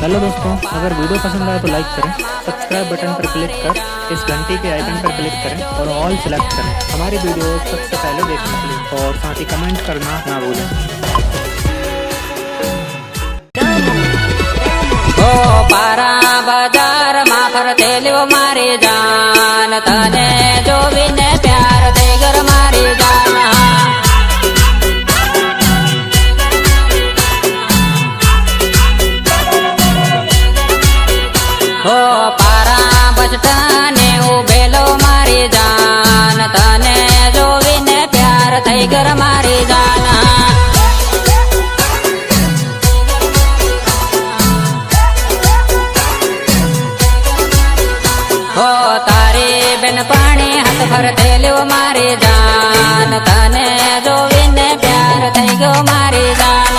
Hello दोस्तों, अगर video पसंद आए तो लाइक करें, सब्सक्राइब बटन पर क्लिक कर इस घंटी के आइकन पर क्लिक करें और ऑल सिलेक्ट करें हमारी वीडियो सबसे पहले देखने के लिए, और साथ ही कमेंट करना ना भूलें। पारा बाजार मा फरते ल्यो मारी जान, तने जोवीने प्यार थई गर मारी जान। हो पारा बचटाने उभेलो मारी जान, तने जोवीने प्यार थई गर मारी जान। हो तारी बेन पाणी हाथ फरते ल्यो मारी जान, तने जोवीने प्यार थई गयो मारी जान।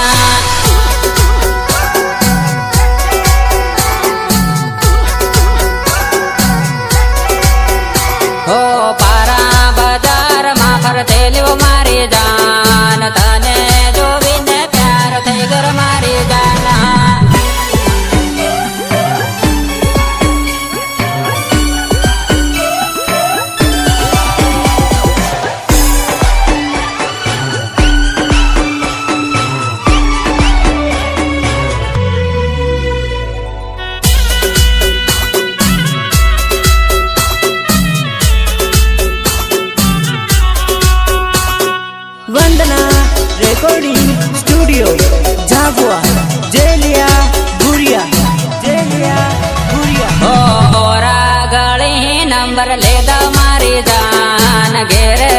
हो पारा बाजार मा फरते ल्यो मारी जान, तने जोवीने प्यार थई गर मारी जान। वंदना रेकॉर्डिंग स्टूडियो झाबुआ जेलिया गुड़िया जेलिया गुड़िया। हो ओरा गली नंबर ले दो मारी जान, घेरे